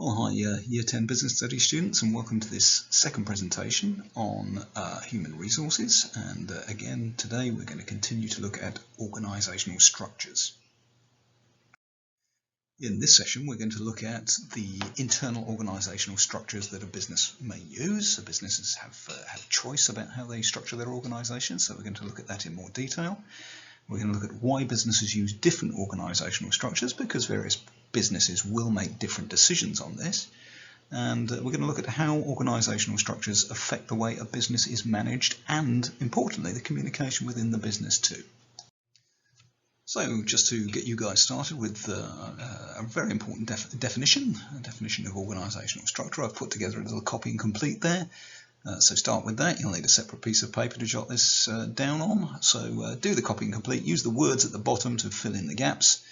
Well, hi, Year 10 Business Studies students, and welcome to this second presentation on human resources. And again, today we're going to continue to look at organisational structures. In this session, we're going to look at the internal organisational structures that a business may use. So businesses have choice about how they structure their organisation, so we're going to look at that in more detail. We're going to look at why businesses use different organisational structures, because various businesses will make different decisions on this. And we're going to look at how organisational structures affect the way a business is managed and, importantly, the communication within the business too. So just to get you guys started with a very important definition of organisational structure, I've put together a little copy and complete there. So start with that. You'll need a separate piece of paper to jot this down on. So do the copy and complete. Use the words at the bottom to fill in the gaps.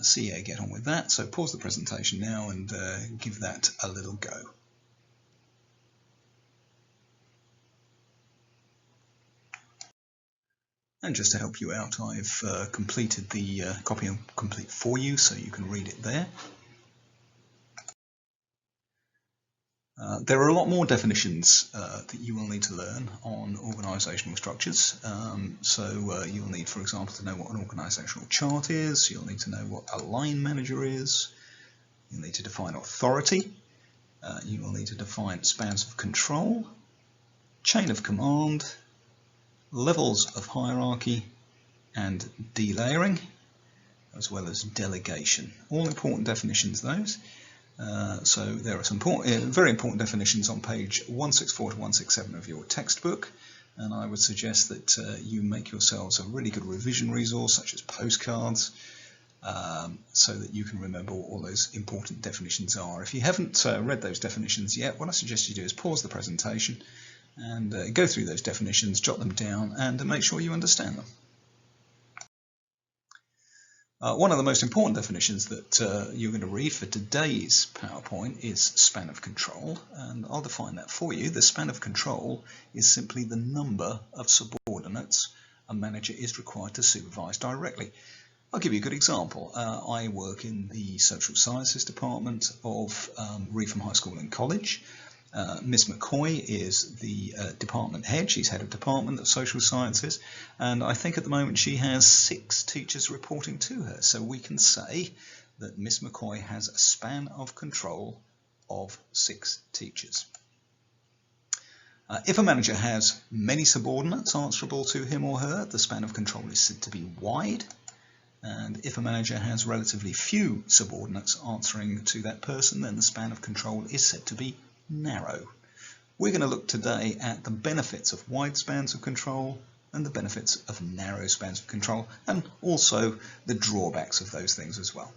See how you get on with that. So pause the presentation now and give that a little go. And just to help you out, I've completed the copy and complete for you, so you can read it there. There are a lot more definitions that you will need to learn on organisational structures. You'll need, for example, to know what an organisational chart is. You'll need to know what a line manager is. You'll need to define authority. You will need to define spans of control, chain of command, levels of hierarchy, and delayering, as well as delegation. All important definitions, those. So there are some very important definitions on page 164 to 167 of your textbook, and I would suggest that you make yourselves a really good revision resource such as postcards, so that you can remember what all those important definitions are. If you haven't read those definitions yet, what I suggest you do is pause the presentation and go through those definitions, jot them down, and make sure you understand them. One of the most important definitions that you're going to read for today's PowerPoint is span of control, and I'll define that for you. The span of control is simply the number of subordinates a manager is required to supervise directly. I'll give you a good example. I work in the social sciences department of Reefham High School and College. Miss McCoy is the department head. She's head of department of social sciences, and I think at the moment she has 6 teachers reporting to her. So we can say that Miss McCoy has a span of control of 6 teachers. If a manager has many subordinates answerable to him or her, the span of control is said to be wide. And if a manager has relatively few subordinates answering to that person, then the span of control is said to be narrow. We're going to look today at the benefits of wide spans of control and the benefits of narrow spans of control, and also the drawbacks of those things as well.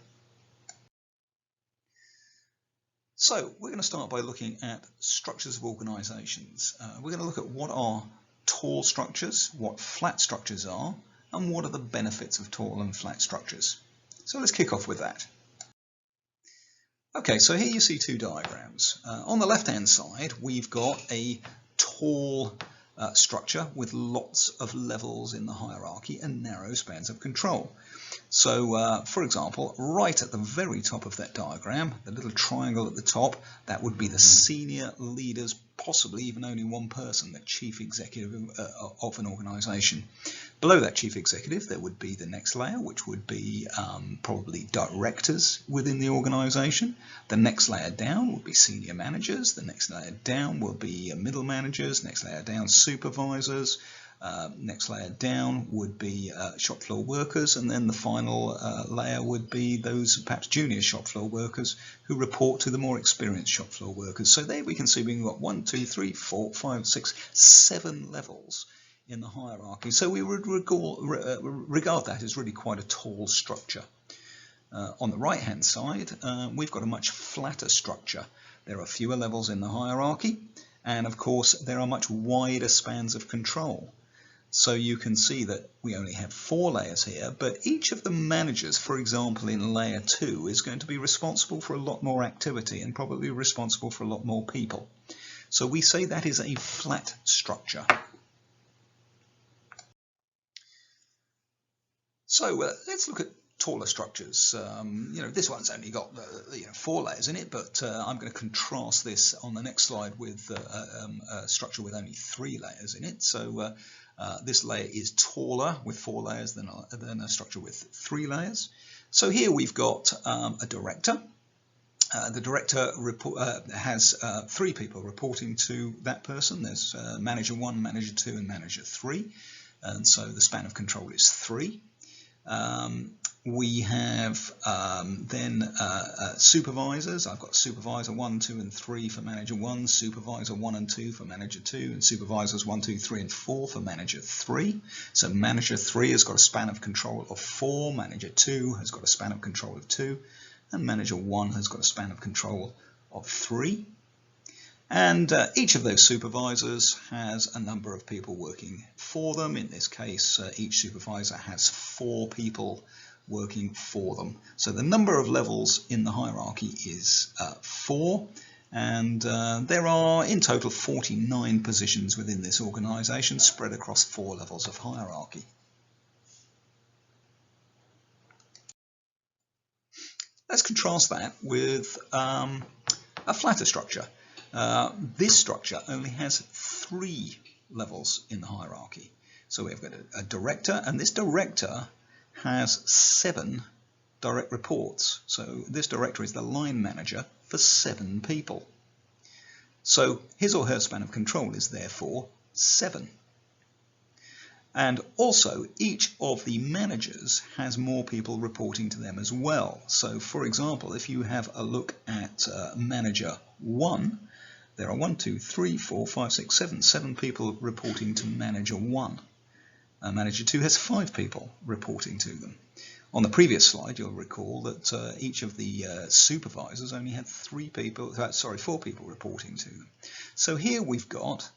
So we're going to start by looking at structures of organisations. We're going to look at what are tall structures, what flat structures are, and what are the benefits of tall and flat structures. So let's kick off with that. Okay, so here you see 2 diagrams. On the left-hand side, we've got a tall structure with lots of levels in the hierarchy and narrow spans of control. So, for example, right at the very top of that diagram, the little triangle at the top, that would be the senior leaders, possibly even only one person, the chief executive of an organisation. Below that chief executive, there would be the next layer, which would be probably directors within the organisation. The next layer down would be senior managers. The next layer down will be middle managers. Next layer down, supervisors. Next layer down would be shop floor workers, and then the final layer would be those perhaps junior shop floor workers who report to the more experienced shop floor workers. So there we can see we've got 1, 2, 3, 4, 5, 6, 7 levels in the hierarchy. So we would regard that as really quite a tall structure. On the right hand side, we've got a much flatter structure. There are fewer levels in the hierarchy, and of course there are much wider spans of control. So you can see that we only have 4 layers here, but each of the managers, for example, in layer 2 is going to be responsible for a lot more activity and probably responsible for a lot more people. So we say that is a flat structure. So let's look at taller structures. This one's only got 4 layers in it, but I'm going to contrast this on the next slide with a structure with only 3 layers in it. So this layer is taller with 4 layers than a structure with 3 layers. So here we've got a director. The director has 3 people reporting to that person. There's manager 1, manager 2, and manager 3. And so the span of control is 3. We have then supervisors. I've got supervisor 1, 2, and 3 for manager 1, supervisor 1 and 2 for manager 2, and supervisors 1, 2, 3, and 4 for manager 3. So manager 3 has got a span of control of 4, manager 2 has got a span of control of 2, and manager 1 has got a span of control of 3. And each of those supervisors has a number of people working for them. In this case, each supervisor has 4 people working for them. So the number of levels in the hierarchy is 4, and there are in total 49 positions within this organization spread across 4 levels of hierarchy. Let's contrast that with a flatter structure. This structure only has 3 levels in the hierarchy. So we've got a director, and this director has 7 direct reports. So this director is the line manager for 7 people. So his or her span of control is therefore 7. And also each of the managers has more people reporting to them as well. So for example, if you have a look at manager 1, there are 1, 2, 3, 4, 5, 6, 7 people reporting to manager 1. Manager 2 has 5 people reporting to them. On the previous slide, you'll recall that each of the supervisors only had 4 people reporting to them. So here we've got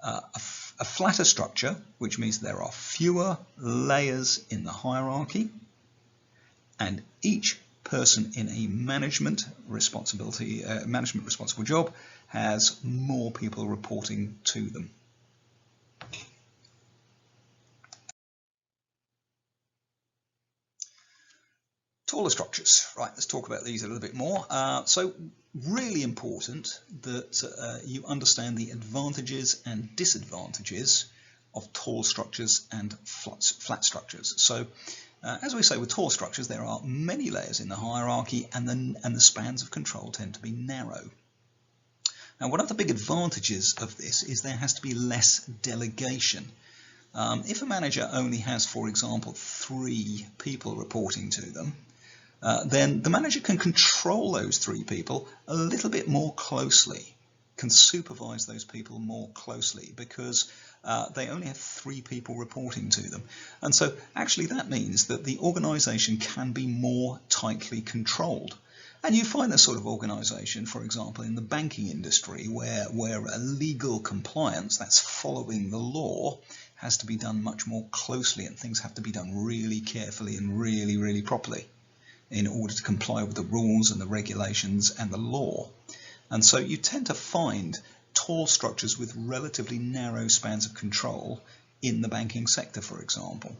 a flatter structure, which means there are fewer layers in the hierarchy, and each person in a management responsible job has more people reporting to them. Taller structures. Right, let's talk about these a little bit more. So really important that you understand the advantages and disadvantages of tall structures and flat structures. So as we say, with tall structures there are many layers in the hierarchy, and the spans of control tend to be narrow. Now, one of the big advantages of this is there has to be less delegation. If a manager only has, for example, 3 people reporting to them, then the manager can control those 3 people a little bit more closely, can supervise those people more closely, because they only have 3 people reporting to them. And so actually that means that the organization can be more tightly controlled. And you find this sort of organization, for example, in the banking industry, where a legal compliance, that's following the law, has to be done much more closely, and things have to be done really carefully and really, really properly in order to comply with the rules and the regulations and the law. And so you tend to find tall structures with relatively narrow spans of control in the banking sector, for example.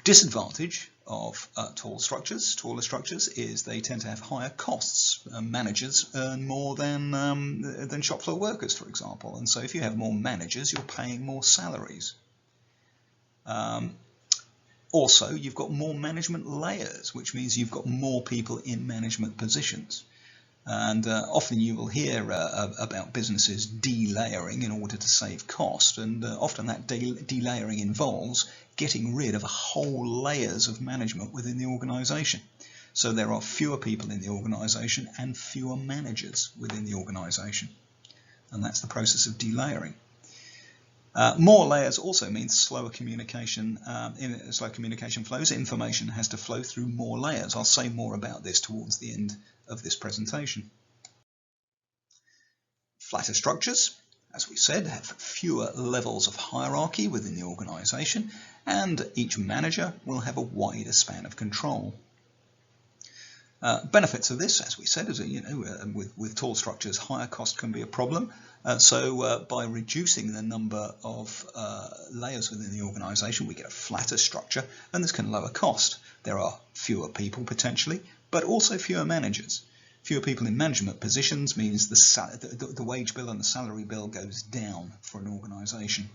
Disadvantage of taller structures, is they tend to have higher costs. Managers earn more than shop floor workers, for example, and so if you have more managers, you're paying more salaries. Also, you've got more management layers, which means you've got more people in management positions. And often you will hear about businesses delayering in order to save cost, and often that delayering involves getting rid of whole layers of management within the organization. So there are fewer people in the organization and fewer managers within the organization, and that's the process of delayering. More layers also means slower communication, slow communication flows. Information has to flow through more layers. I'll say more about this towards the end of this presentation. Flatter structures, as we said, have fewer levels of hierarchy within the organization, and each manager will have a wider span of control. Benefits of this, as we said, is that, with tall structures, higher cost can be a problem. So by reducing the number of layers within the organisation, we get a flatter structure, and this can lower cost. There are fewer people potentially, but also fewer managers. Fewer people in management positions means the wage bill and the salary bill goes down for an organisation.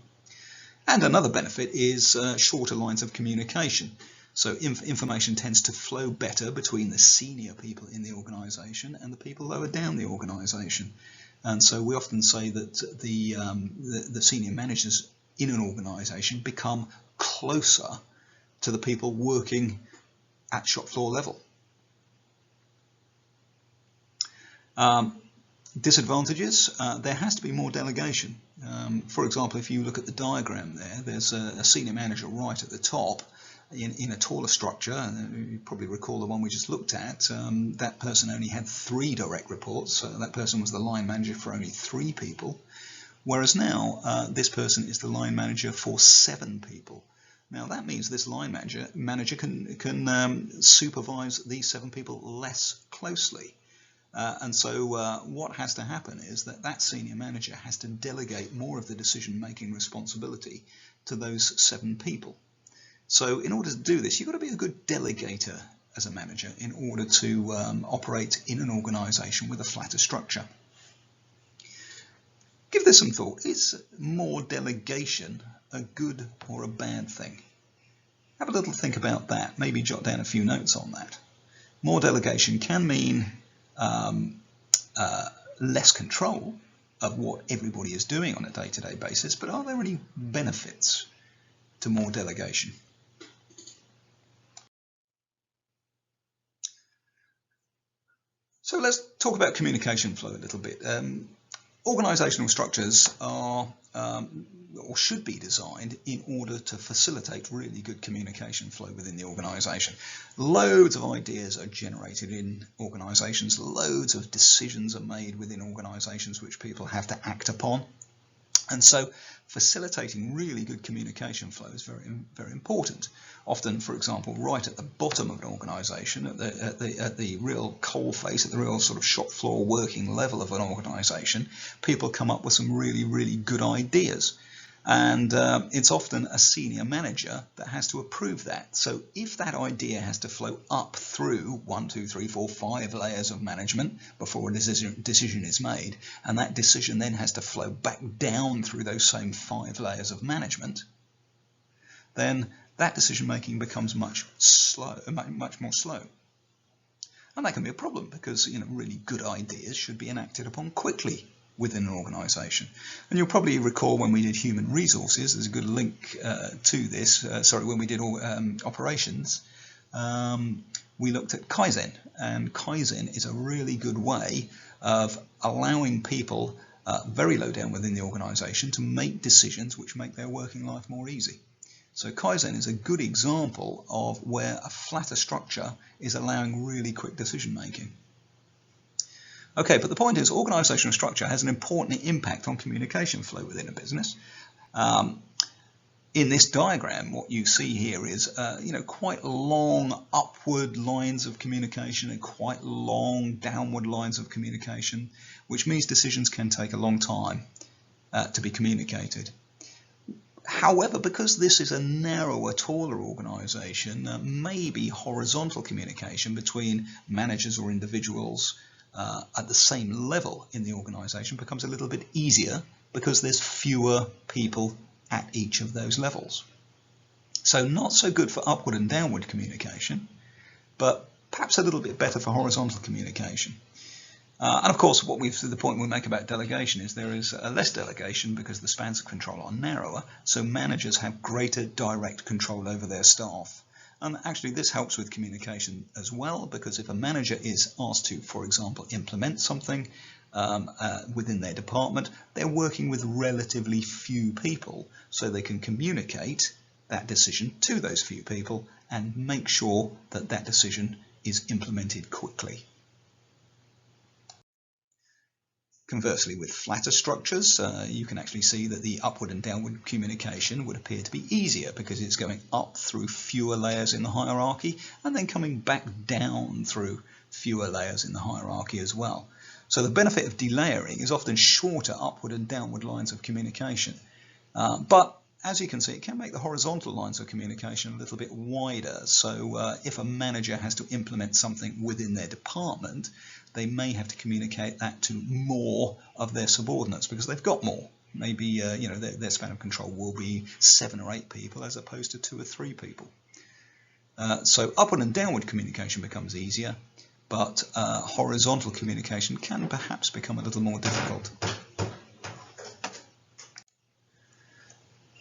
And another benefit is shorter lines of communication. So information tends to flow better between the senior people in the organisation and the people lower down the organisation. And so we often say that the senior managers in an organisation become closer to the people working at shop floor level. Disadvantages, there has to be more delegation. For example, if you look at the diagram there, there's a senior manager right at the top in a taller structure. You probably recall the one we just looked at. That person only had 3 direct reports. That person was the line manager for only 3 people. Whereas now, this person is the line manager for 7 people. Now that means this line manager can supervise these 7 people less closely. And so what has to happen is that senior manager has to delegate more of the decision-making responsibility to those 7 people. So in order to do this, you've got to be a good delegator as a manager in order to operate in an organisation with a flatter structure. Give this some thought. Is more delegation a good or a bad thing? Have a little think about that. Maybe jot down a few notes on that. More delegation can mean less control of what everybody is doing on a day-to-day basis, but are there any benefits to more delegation? So let's talk about communication flow a little bit. Organisational structures are or should be designed in order to facilitate really good communication flow within the organisation. Loads of ideas are generated in organisations, loads of decisions are made within organisations which people have to act upon. And so facilitating really good communication flow is very, very important. Often, for example, right at the bottom of an organisation, at the real coalface, at the real sort of shop floor working level of an organisation, people come up with some really, really good ideas. And it's often a senior manager that has to approve that. So if that idea has to flow up through 1, 2, 3, 4, 5 layers of management before a decision is made, and that decision then has to flow back down through those same 5 layers of management, then that decision making becomes much more slow. And that can be a problem because really good ideas should be enacted upon quickly within an organisation. And you'll probably recall when we did human resources, there's a good link to this, when we did operations, we looked at Kaizen, and Kaizen is a really good way of allowing people very low down within the organisation to make decisions which make their working life more easy. So Kaizen is a good example of where a flatter structure is allowing really quick decision making. Okay, but the point is organisational structure has an important impact on communication flow within a business. In this diagram, what you see here is quite long upward lines of communication and quite long downward lines of communication, which means decisions can take a long time to be communicated. However, because this is a narrower, taller organisation, maybe horizontal communication between managers or individuals at the same level in the organisation becomes a little bit easier because there's fewer people at each of those levels. So not so good for upward and downward communication, but perhaps a little bit better for horizontal communication. And of course, the point we make about delegation is there is less delegation because the spans of control are narrower, so managers have greater direct control over their staff. And actually this helps with communication as well, because if a manager is asked to, for example, implement something within their department, they're working with relatively few people, so they can communicate that decision to those few people and make sure that that decision is implemented quickly. Conversely, with flatter structures, you can actually see that the upward and downward communication would appear to be easier because it's going up through fewer layers in the hierarchy and then coming back down through fewer layers in the hierarchy as well. So the benefit of delayering is often shorter upward and downward lines of communication. But as you can see, it can make the horizontal lines of communication a little bit wider. So if a manager has to implement something within their department, they may have to communicate that to more of their subordinates because they've got more. Maybe you know, their span of control will be 7 or 8 people as opposed to 2 or 3 people. So upward and downward communication becomes easier, but horizontal communication can perhaps become a little more difficult.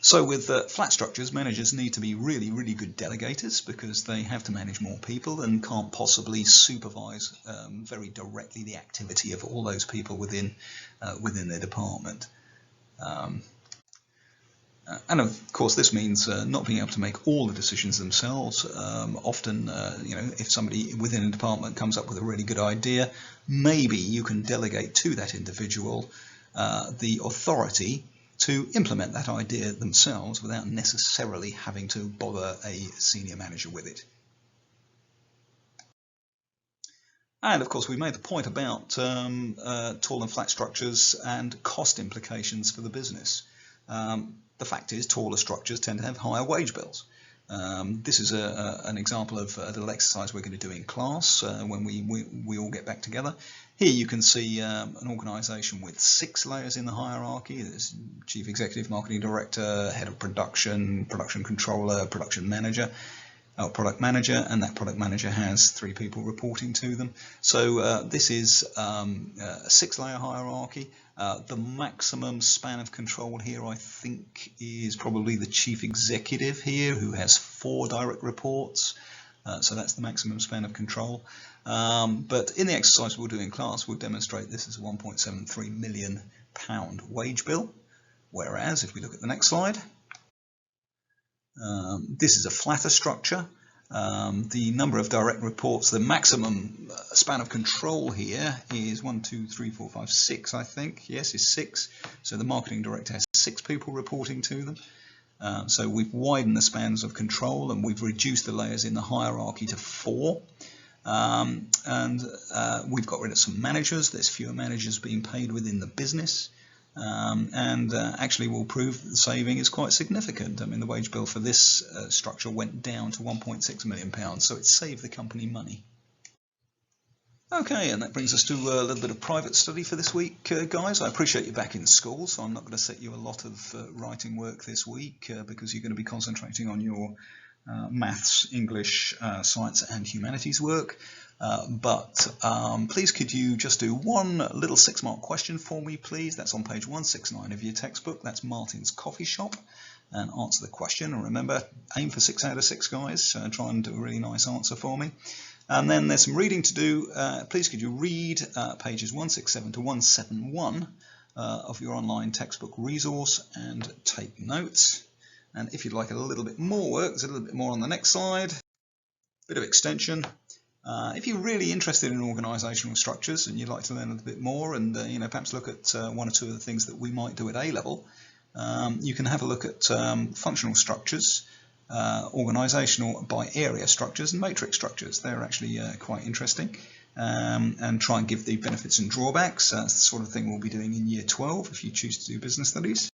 So with flat structures, managers need to be really, really good delegators because they have to manage more people and can't possibly supervise very directly the activity of all those people within their department. And of course, this means not being able to make all the decisions themselves. Often, you know, if somebody within a department comes up with a really good idea, maybe you can delegate to that individual the authority to implement that idea themselves without necessarily having to bother a senior manager with it. And of course, we made the point about tall and flat structures and cost implications for the business. The fact is, taller structures tend to have higher wage bills. This is an example of a little exercise we're going to do in class when we all get back together. Here you can see an organisation with 6 layers in the hierarchy. There's Chief Executive, Marketing Director, Head of Production, Production Controller, Production Manager, Product Manager, and that Product Manager has 3 people reporting to them. So this is a 6-layer hierarchy. The maximum span of control here, I think, is probably the Chief Executive here, who has 4 direct reports. So that's the maximum span of control. But in the exercise we'll do in class, we'll demonstrate this is a £1.73 million wage bill. Whereas, if we look at the next slide, this is a flatter structure. The number of direct reports, the maximum span of control here is 1, 2, 3, 4, 5, 6, I think. Yes, is 6. So the marketing director has 6 people reporting to them. So we've widened the spans of control and we've reduced the layers in the hierarchy to 4. And we've got rid of some managers. There's fewer managers being paid within the business. Actually will prove that the saving is quite significant. I mean, the wage bill for this structure went down to £1.6 million, so it saved the company money. Okay, and that brings us to a little bit of private study for this week, guys. I appreciate you back in school, so I'm not going to set you a lot of writing work this week because you're going to be concentrating on your maths, English, science and humanities work. But please could you just do one little 6-mark question for me, please? That's on page 169 of your textbook. That's Martin's Coffee Shop. And answer the question. And remember, aim for 6 out of 6, guys. Try and do a really nice answer for me. And then there's some reading to do. Please could you read pages 167 to 171 of your online textbook resource and take notes. And if you'd like a little bit more work, there's a little bit more on the next slide. Bit of extension. If you're really interested in organisational structures and you'd like to learn a little bit more and you know, perhaps look at 1 or 2 of the things that we might do at A-level, you can have a look at functional structures, organisational by area structures and matrix structures. They're actually quite interesting, and try and give the benefits and drawbacks. That's the sort of thing we'll be doing in year 12 if you choose to do business studies.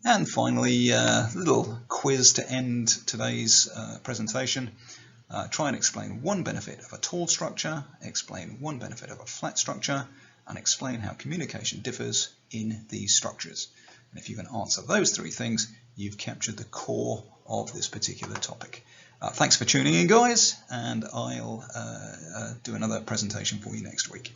And finally, a little quiz to end today's presentation. Try and explain 1 benefit of a tall structure, explain 1 benefit of a flat structure, and explain how communication differs in these structures. And if you can answer those 3 things, you've captured the core of this particular topic. Thanks for tuning in, guys, and I'll do another presentation for you next week.